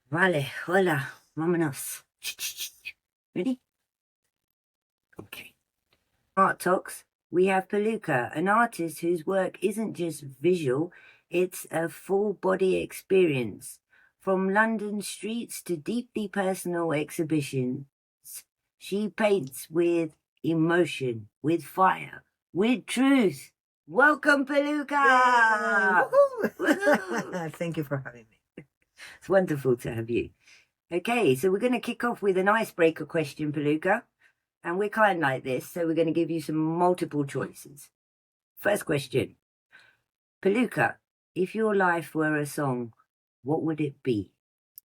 Vale, hola, vámonos. Ready? Okay. ArtTox, we have Piluca, an artist whose work isn't just visual, it's a full body experience. From London streets to deeply personal exhibitions, she paints with emotion, with fire, with truth. Welcome, Piluca! Woohoo! Thank you for having me. It's wonderful to have you. Okay, so we're going to kick off with an icebreaker question, Piluca. And we're kind of like this, so we're going to give you some multiple choices. First question. Piluca, if your life were a song, what would it be?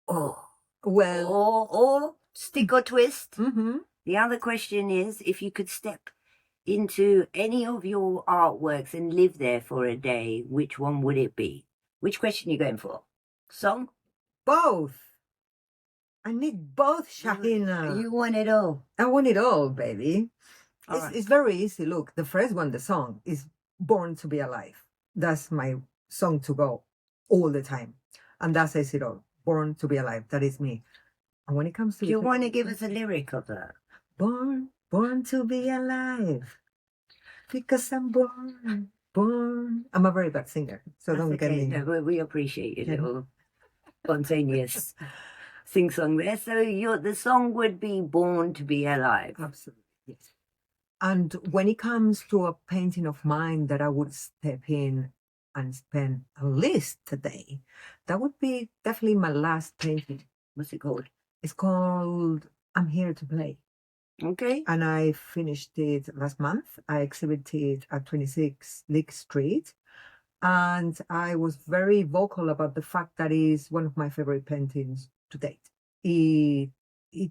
Oh, well. Or stick or twist. Mm-hmm. The other question is, if you could step into any of your artworks and live there for a day, which one would it be? Which question are you going for? Song? Both. I need both, Shahina. You want it all. I want it all, baby. Right. It's very easy. Look, the first one, the song, is Born to Be Alive. That's my song to go all the time. And that says it all. Born to Be Alive. That is me. And when it comes to... Do you want to give us a lyric of that? Born to be alive. Because I'm born. I'm a very bad singer, so That's don't get me. No, we appreciate your little spontaneous sing-song there. So the song would be Born to Be Alive. Absolutely, yes. And when it comes to a painting of mine that I would step in and spend at least a day, that would be definitely my last painting. What's it called? It's called I'm Here to Play. Okay. And I finished it last month. I exhibited at 26 Leek Street. And I was very vocal about the fact that it is one of my favorite paintings to date. It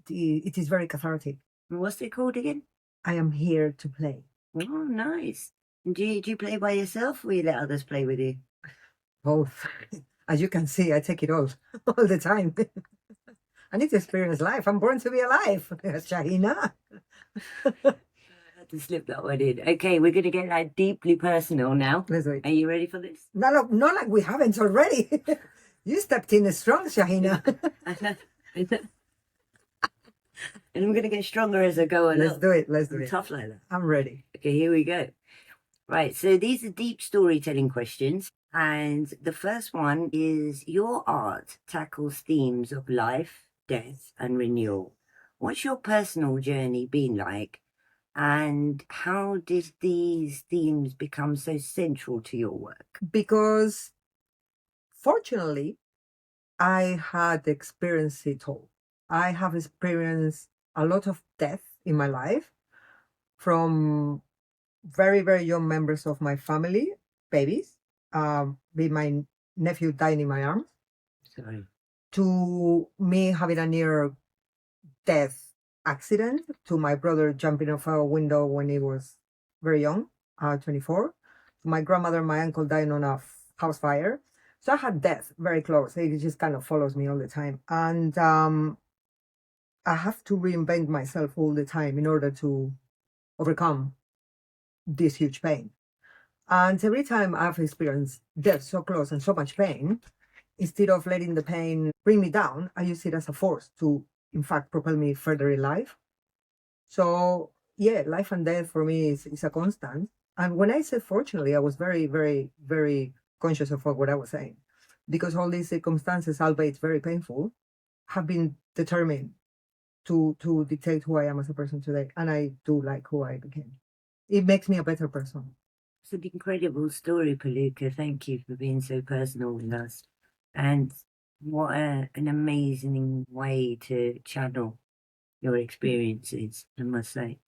is very cathartic. What's it called again? I Am Here to Play. Oh, nice. Do you play by yourself, or you let others play with you? Both. As you can see, I take it all the time. I need to experience life. I'm born to be alive, Shahina. To slip that one in. Okay, we're going to get like deeply personal now. Let's do it. Are you ready for this? Not like we haven't already. You stepped in strong, Shahina. And I'm going to get stronger as I go along. Let's do it. I'm tough like that. I'm ready. Okay, here we go. Right, so these are deep storytelling questions. And the first one is, your art tackles themes of life, death, and renewal. What's your personal journey been like? And how did these themes become so central to your work? Because fortunately, I had experienced it all. I have experienced a lot of death in my life, from very, very young members of my family, babies, with my nephew dying in my arms, Sorry. to me having a near death accident, to my brother jumping off a window when he was very young, 24, to my grandmother, my uncle dying on a house fire. So I had death very close. It just kind of follows me all the time. And I have to reinvent myself all the time in order to overcome this huge pain. And every time I've experienced death so close and so much pain, instead of letting the pain bring me down, I use it as a force to, in fact, propel me further in life. So, yeah, life and death for me is a constant. And when I said fortunately, I was very, very, very conscious of what I was saying, because all these circumstances, albeit very painful, have been determined to dictate who I am as a person today. And I do like who I became. It makes me a better person. It's an incredible story, Piluca. Thank you for being so personal with us. And what an amazing way to channel your experiences, I must say.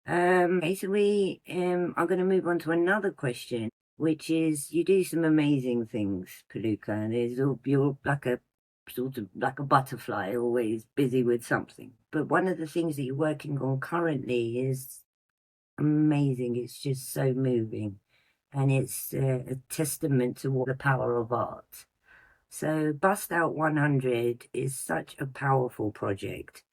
Okay, so we are going to move on to another question, which is, you do some amazing things, Piluca, and you're like a sort of like a butterfly, always busy with something. But one of the things that you're working on currently is amazing. It's just so moving, and it's a testament to what the power of art. So BustOut 100 is such a powerful project.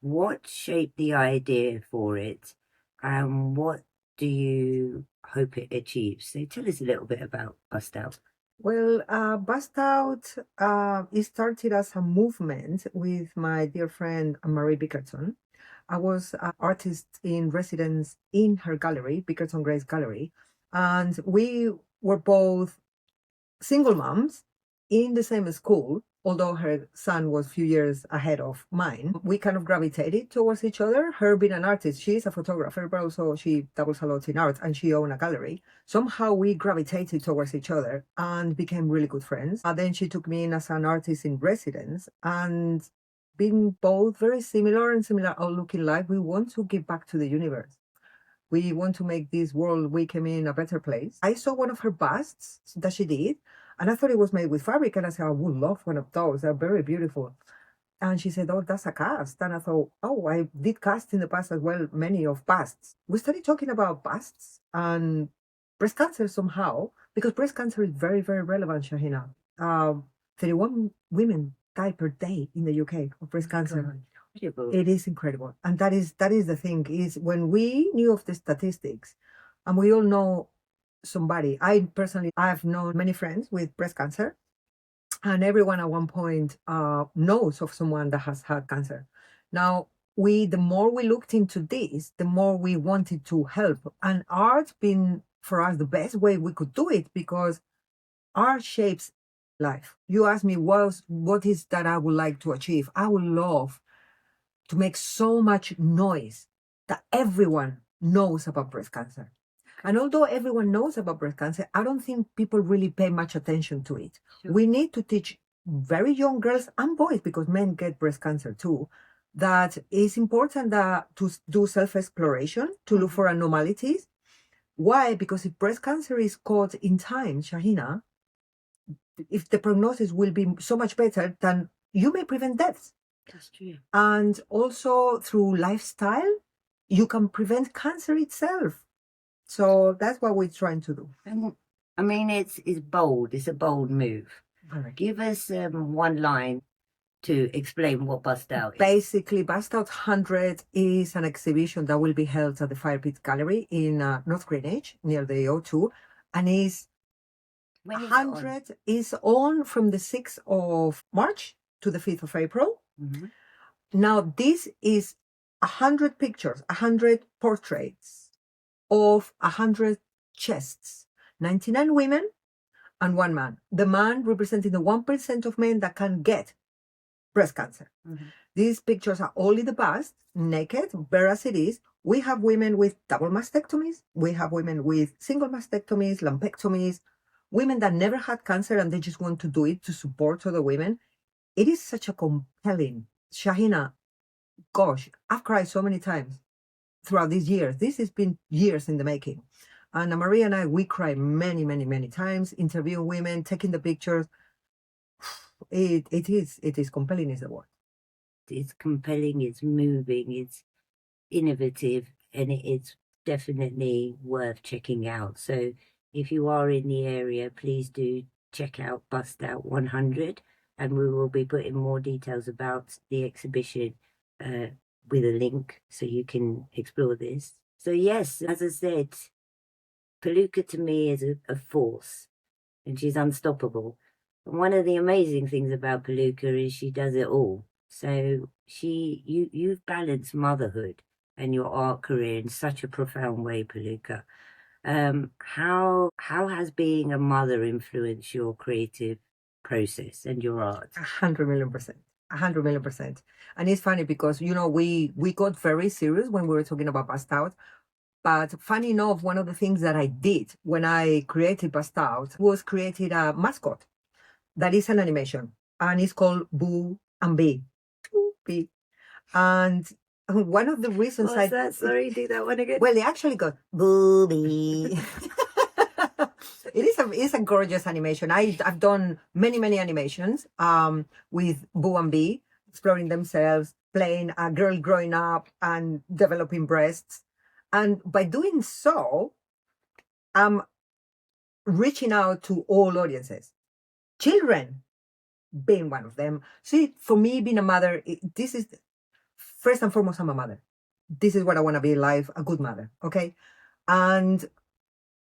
What shaped the idea for it, and what do you hope it achieves? So tell us a little bit about BustOut. Well, BustOut, it started as a movement with my dear friend Marie Bickerton. I was an artist in residence in her gallery, Bickerton Grace Gallery, and we were both single moms in the same school, although her son was a few years ahead of mine. We kind of gravitated towards each other. Her being an artist, she's a photographer, but also she doubles a lot in art and she owned a gallery. Somehow we gravitated towards each other and became really good friends. And then she took me in as an artist in residence, and being both very similar and similar outlook in life, we want to give back to the universe. We want to make this world we came in a better place. I saw one of her busts that she did, and I thought it was made with fabric. And I said, I would love one of those. They're very beautiful. And she said, oh, that's a cast. And I thought, oh, I did cast in the past as well, many of busts. We started talking about busts and breast cancer somehow, because breast cancer is very, very relevant, Shahina. 31 women die per day in the UK of breast cancer. God. It is incredible. And that is the thing, is when we knew of the statistics, and we all know somebody. I personally, I've known many friends with breast cancer, and everyone at one point knows of someone that has had cancer. Now, the more we looked into this, the more we wanted to help. And art been, for us, the best way we could do it, because art shapes life. You asked me, what is that I would like to achieve? I would love to make so much noise that everyone knows about breast cancer. And although everyone knows about breast cancer, I don't think people really pay much attention to it. Sure. We need to teach very young girls and boys, because men get breast cancer too, that it's important to do self-exploration, to look for anomalies. Why? Because if breast cancer is caught in time, Shahina, if the prognosis will be so much better, than you may prevent deaths. That's true. And also through lifestyle, you can prevent cancer itself. So that's what we're trying to do. And I mean, it's bold. It's a bold move. Correct. Give us one line to explain what BustOut is. Basically, BustOut 100 is an exhibition that will be held at the Fire Pit Gallery in North Greenwich, near the O2. And is 100 is on from the 6th of March to the 5th of April. Mm-hmm. Now, this is 100 pictures, 100 portraits of 100 chests, 99 women and 1 man. The man representing the 1% of men that can get breast cancer. Mm-hmm. These pictures are only the bust, naked, bare as it is. We have women with double mastectomies. We have women with single mastectomies, lumpectomies, women that never had cancer and they just want to do it to support other women. It is such a compelling, Shahina, gosh, I've cried so many times throughout these years. This has been years in the making. And Maria and I, we cry many, many, many times, interviewing women, taking the pictures. It is compelling is the word. It's compelling, it's moving, it's innovative, and it's definitely worth checking out. So if you are in the area, please do check out BustOut 100, and we will be putting more details about the exhibition with a link so you can explore this. So yes, as I said, Piluca to me is a force, and she's unstoppable. And one of the amazing things about Piluca is she does it all. So you've balanced motherhood and your art career in such a profound way, Piluca. How has being a mother influenced your creative process and your art? 100 million%. 100 million%. And it's funny because, we got very serious when we were talking about BustOut. But funny enough, one of the things that I did when I created BustOut was created a mascot that is an animation, and it's called Boo and Bee. Bee. And one of the reasons What's that? Sorry, do that one again. Well, they actually got Booby. It's a gorgeous animation. I've done many animations with Boo and Bee, exploring themselves, playing a girl growing up and developing breasts. And by doing so, I'm reaching out to all audiences. Children being one of them. See, for me, being a mother, this is, first and foremost, I'm a mother. This is what I want to be in life, a good mother, okay? And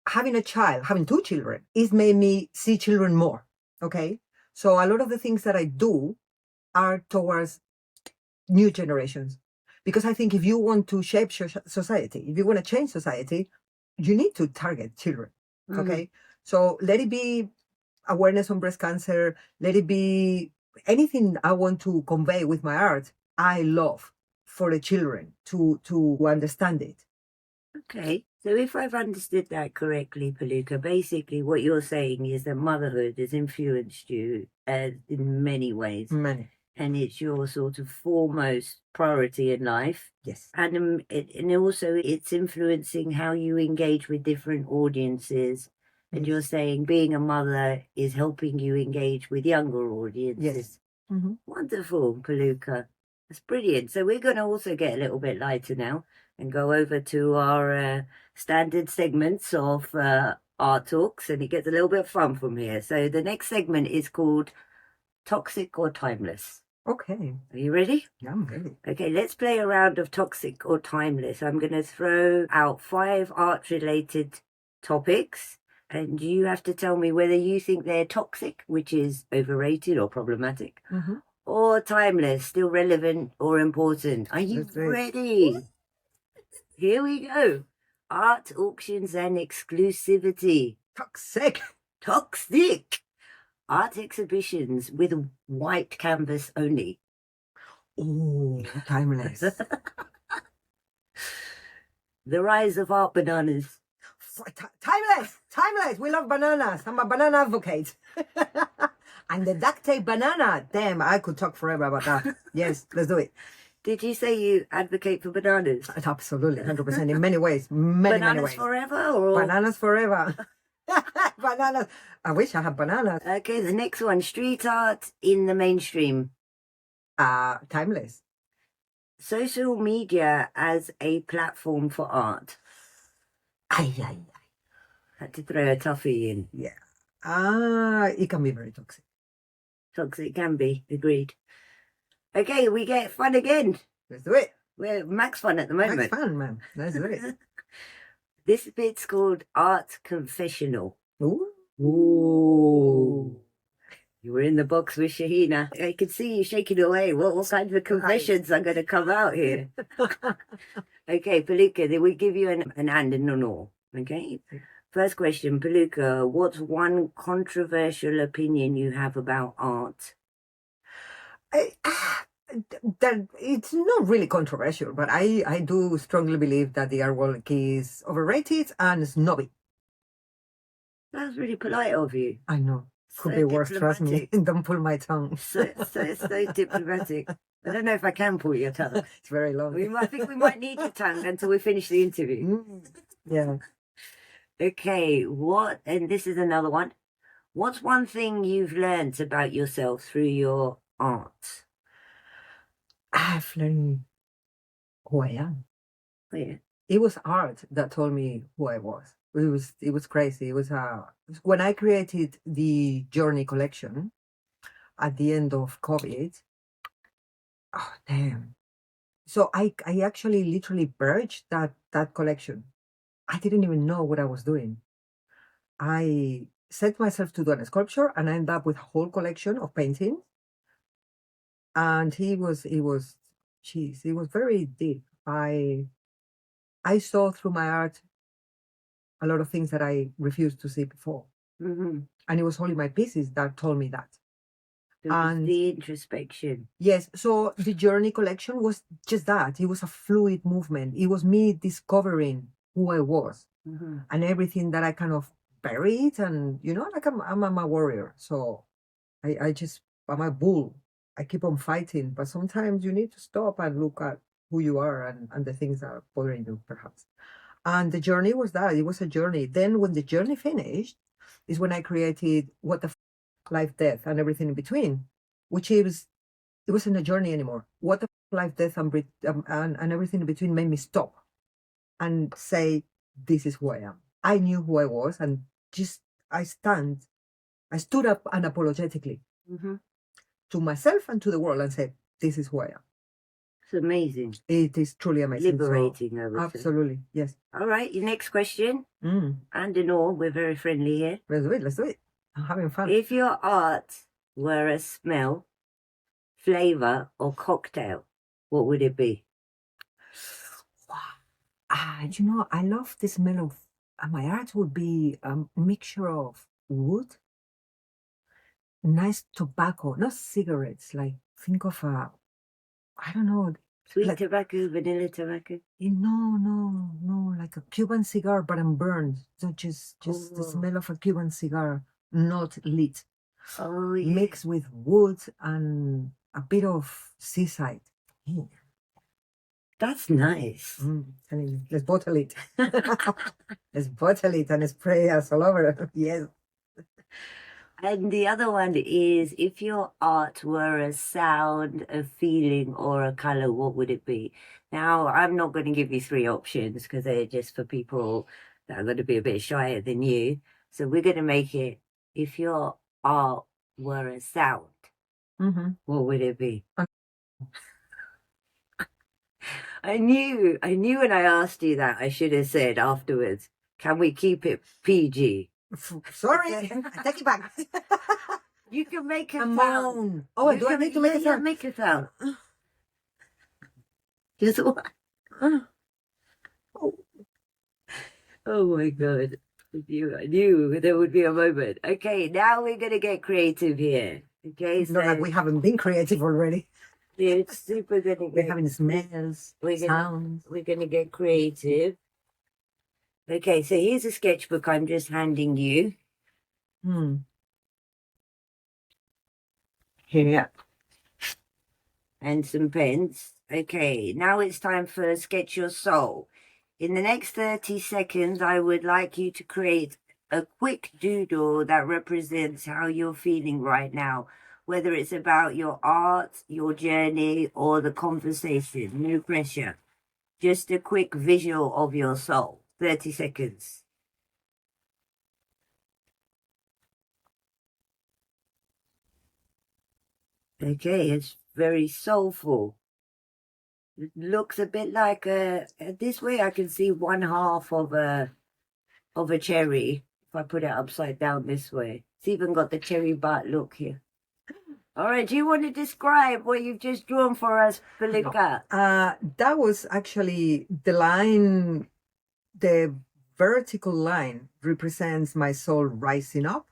having a child, having 2 children, it's made me see children more. Okay. So a lot of the things that I do are towards new generations. Because I think if you want to shape society, if you want to change society, you need to target children. Okay. So let it be awareness on breast cancer, let it be anything I want to convey with my art, I love for the children to understand it. Okay. So if I've understood that correctly, Piluca, basically what you're saying is that motherhood has influenced you in many ways. Many. And it's your sort of foremost priority in life. Yes. And also it's influencing how you engage with different audiences. And Yes. you're saying being a mother is helping you engage with younger audiences. Yes. Wonderful, Piluca. That's brilliant. So we're going to also get a little bit lighter now and go over to our standard segments of Art Talks, and it gets a little bit fun from here. So the next segment is called Toxic or Timeless. Okay. Are you ready? Yeah, I'm ready. Okay, let's play a round of Toxic or Timeless. I'm going to throw out 5 art-related topics, and you have to tell me whether you think they're toxic, which is overrated or problematic, or timeless, still relevant or important. Are you ready? Here we go. Art auctions and exclusivity. Toxic. Toxic. Art exhibitions with white canvas only. Oh, timeless. The rise of art bananas. Timeless. Timeless. We love bananas. I'm a banana advocate. And the duct tape banana. Damn, I could talk forever about that. Yes, let's do it. Did you say you advocate for bananas? Absolutely, 100%. In many ways. Many Bananas ways. forever? Or... Bananas forever. Bananas. I wish I had bananas. Okay, the next one. Street art in the mainstream. Timeless. Social media as a platform for art. Ay. Had to throw a toughie in. Yeah. It can be very toxic. Toxic can be, agreed. Okay, we get fun again. Let's do it. We're max fun at the moment. Max fun, man. Let's do it. This bit's called Art Confessional. Ooh. You were in the box with Shahina. I can see you shaking away. What kinds of confessions are going to come out here? Okay, Piluca, we give you an and a no. Okay? First question, Piluca, what's one controversial opinion you have about art? That it's not really controversial, but I do strongly believe that the art world is overrated and snobby. That's really polite of you. I know. Could So be worse, trust me. diplomatic. Don't pull my tongue. So diplomatic. I don't know if I can pull your tongue. It's very long. I think we might need your tongue until we finish the interview. Yeah. Okay, and this is another one. What's one thing you've learned about yourself through your art? I've learned who I am. Oh, yeah. It was art that told me who I was. It was crazy. It was when I created the Journey collection at the end of COVID. Oh damn! So I actually literally purged that collection. I didn't even know what I was doing. I set myself to do a sculpture, and I ended up with a whole collection of paintings. And it was very deep. I saw through my art a lot of things that I refused to see before. And it was only my pieces that told me that. And the introspection. Yes. So the Journey collection was just that. It was a fluid movement. It was me discovering who I was and everything that I kind of buried. And, like I'm a warrior. So I'm a bull. I keep on fighting. But sometimes you need to stop and look at who you are and the things that are bothering you, perhaps. And the journey was that. It was a journey. Then when the journey finished is when I created What the Life, Death, and Everything in Between, which it wasn't a journey anymore. What the life, death, and everything in between made me stop and say, this is who I am. I knew who I was, and I stood up unapologetically to myself and to the world and said, this is who I am. It's amazing. It is truly amazing. Liberating, I would say. Absolutely, yes. All right, your next question. and in all, we're very friendly here. Let's do it. Let's do it. I'm having fun. If your art were a smell, flavor, or cocktail, what would it be? You know, I love the smell of my art would be a mixture of wood, nice tobacco, not cigarettes. Like think of I don't know, Sweet like, tobacco, vanilla tobacco. No, like a Cuban cigar, but unburned. So just the smell of a Cuban cigar, not lit. Oh, yeah. Mixed with wood and a bit of seaside. That's nice. Let's bottle it. Let's bottle it and spray us all over. Yes. And the other one is, if your art were a sound, a feeling, or a color, what would it be? Now, I'm not going to give you 3 options because they're just for people that are going to be a bit shyer than you. So we're going to make it, if your art were a sound, what would it be? I knew when I asked you that, I should have said afterwards, can we keep it PG? Sorry, I take it back. You can make a sound. Oh, do I need to make a sound? Make a sound. Just what? Oh my God. I knew there would be a moment. Okay, now we're going to get creative here. Okay, so not like we haven't been creative already. Yeah, it's super good. We're having smells, sounds. We're going to get creative. Okay, so here's a sketchbook I'm just handing you. Here. And some pens. Okay, now it's time for Sketch Your Soul. In the next 30 seconds, I would like you to create a quick doodle that represents how you're feeling right now, whether it's about your art, your journey, or the conversation. No pressure. Just a quick visual of your soul. 30 seconds. Okay, it's very soulful. It looks a bit like this way I can see one half of a cherry. If I put it upside down this way. It's even got the cherry butt look here. All right, do you want to describe what you've just drawn for us, Piluca? That was actually the line, the vertical line represents my soul rising up.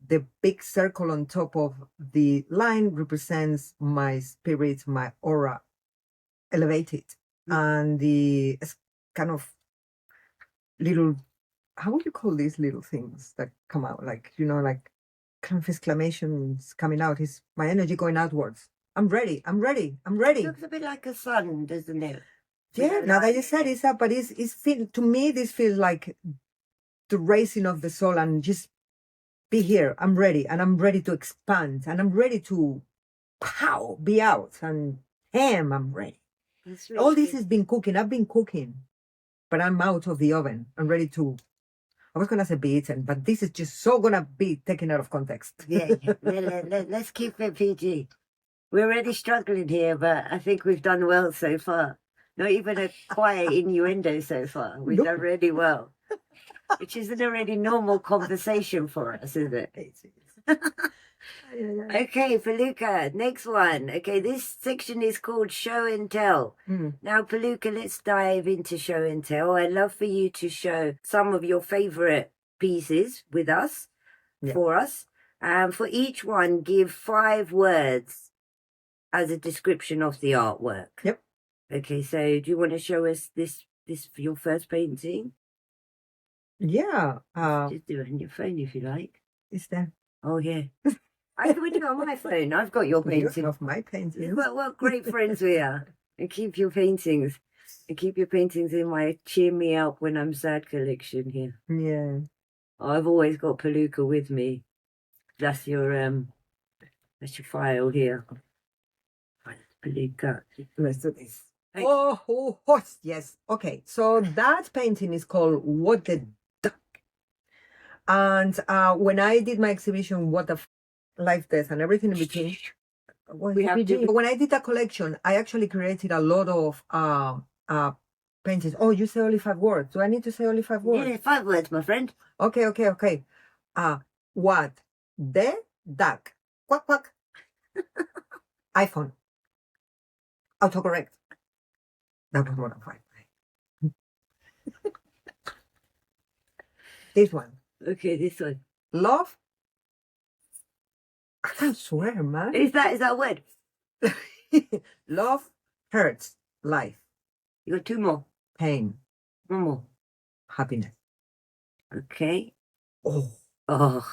The big circle on top of the line represents my spirit, my aura elevated. And the kind of little, how would you call these little things that come out? Like, you know, like kind of exclamations coming out. Is my energy going outwards? I'm ready. It looks a bit like a sun, doesn't it? Yeah, now that you said it's up, but to me, this feels like the raising of the soul and just be here. I'm ready, and I'm ready to expand, and I'm ready to be out, and I'm ready. Really all this has been cooking. I've been cooking, but I'm out of the oven. I'm ready to, I was going to say be eaten, but this is just so going to be taken out of context. Yeah, let's keep it PG. We're already struggling here, but I think we've done well so far. Not even a quiet innuendo so far. We've done really well. Which isn't a really normal conversation for us, is it? Okay, Piluca, next one. Okay, this section is called Show and Tell. Now, Piluca, let's dive into Show and Tell. I'd love for you to show some of your favorite pieces with us, for us. For each one, give 5 words as a description of the artwork. Yep. Okay, so do you want to show us this your first painting? Yeah. Just do it on your phone if you like. Is there? Oh, yeah. I can do it on my phone. I've got your painting. You have my painting. What great friends we are. And keep your paintings. And keep your paintings in my cheer me up when I'm sad collection here. Yeah. I've always got Piluca with me. That's your file here. Piluca. Let's do this. Oh, yes. Okay. So that painting is called What the Duck. And when I did my exhibition, What the Life, Death, and everything in between, when I did that collection, I actually created a lot of Paintings. Oh, you say only 5 words. Do I need to say only 5 words? Yeah, 5 words, my friend. Okay. What? The duck. Quack, quack. iPhone. Autocorrect. That was more than 5. This one. Okay, this one. Love. I can't swear, man. Is that a word? Love hurts. Life. You got 2 more. Pain. 1 more. Happiness. Okay. Oh. Oh.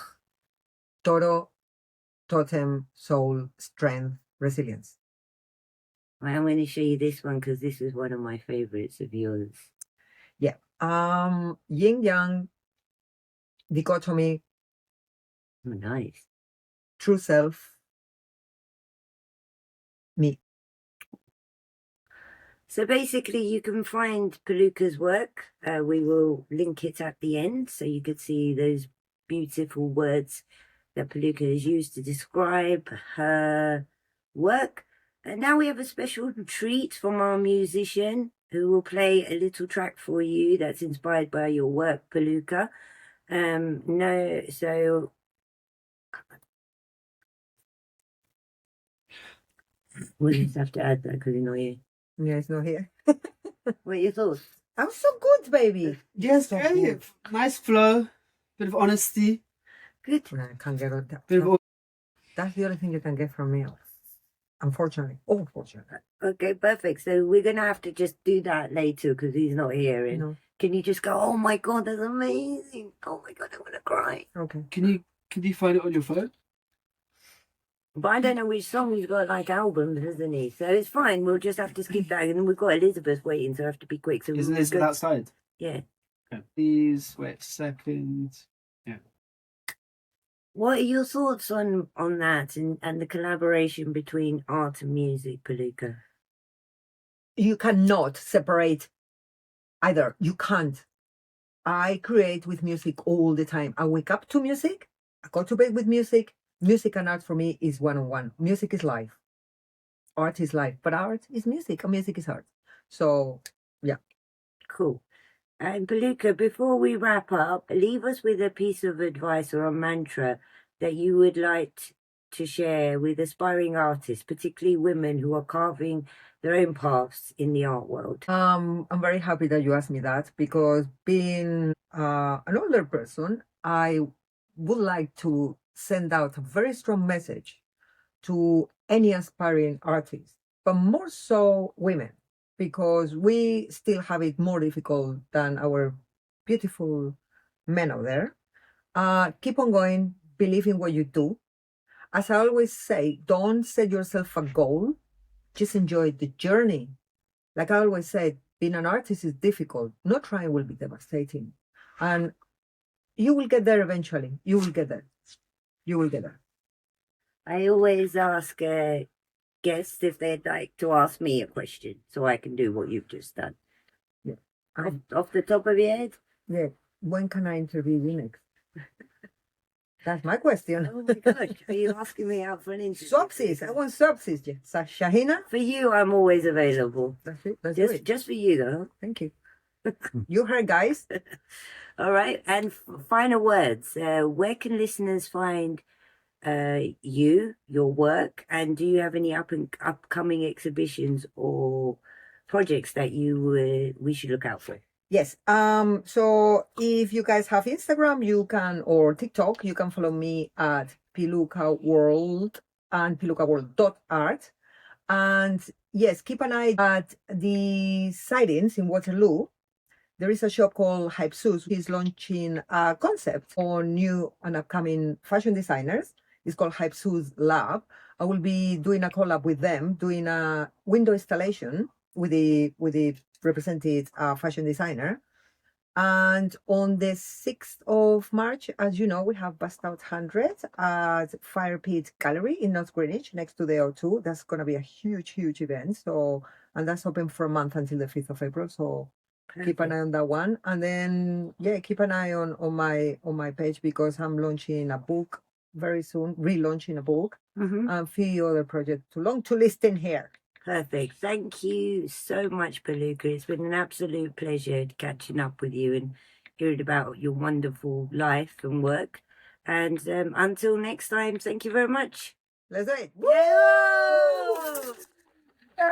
Totem, soul, strength, resilience. I'm going to show you this one because this is one of my favorites of yours. Yeah. Yin yang, dichotomy, Oh, nice. true self, me. So basically, you can find Piluca's work. We will link it at the end so you could see those beautiful words that Piluca has used to describe her work. And now we have a special treat from our musician who will play a little track for you that's inspired by your work, Piluca. We'll just have to add that because it's not here. Yeah, it's not here. What are your thoughts? I'm so good, baby. Yes, So great. good. Nice flow, bit of honesty. Good. No, I can't get on that. Bit of That's the only thing you can get from me. Unfortunately. Okay, perfect. So we're going to have to just do that later because he's not here. And No. can you just go, oh my God, that's amazing. Oh my God, I'm going to cry. Okay. Can you find it on your phone? But I don't know which song he's got, like albums, hasn't he? So it's fine. We'll just have to skip that. And then we've got Elizabeth waiting, so I have to be quick. So Isn't we'll this go- outside? Yeah. Okay. Please wait a second. What are your thoughts on that and the collaboration between art and music, Piluca? You cannot separate either. You can't. I create with music all the time. I wake up to music. I go to bed with music. Music and art for me is one-on-one. Music is life. Art is life. But art is music and music is art. So, yeah. Cool. And Piluca, before we wrap up, leave us with a piece of advice or a mantra that you would like to share with aspiring artists, particularly women who are carving their own paths in the art world. I'm very happy that you asked me that because being an older person, I would like to send out a very strong message to any aspiring artist, but more so women, because we still have it more difficult than our beautiful men out there. Keep on going, believe in what you do. As I always say, don't set yourself a goal, just enjoy the journey. Like I always said, being an artist is difficult. Not trying will be devastating. And you will get there eventually. You will get there. You will get there. I always ask guests if they'd like to ask me a question so I can do what you've just done. Yeah. Off the top of your head? Yeah. When can I interview you next? That's my question. Oh my gosh, are you asking me out for an interview? Swapsies. I want swapsies. Yeah. Shahina? For you, I'm always available. That's it. Let's do it. Just for you, though. Thank you. You heard, guys. All right. And final words. Where can listeners find you, your work, and do you have any upcoming exhibitions or projects that we should look out for? Yes. So if you guys have Instagram, you can, or TikTok, you can follow me at Piluca World and pilucaworld.art. And yes, keep an eye at the sightings in Waterloo. There is a shop called Hypesus. He's launching a concept on new and upcoming fashion designers. It's called Hypesus Lab. I will be doing a collab with them, doing a window installation with the represented fashion designer. And on the 6th of March, as you know, we have BustOut 100 at Fire Pit Gallery in North Greenwich, next to the O2. That's going to be a huge, huge event. So, and that's open for a month until the 5th of April. So keep an eye on that one. And then, yeah, keep an eye on my page because I'm launching a book very soon, relaunching a book, and a few other projects too long to list in here. Perfect. Thank you so much, Piluca. It's been an absolute pleasure catching up with you and hearing about your wonderful life and work. And until next time, thank you very much. Let's do it. Yeah!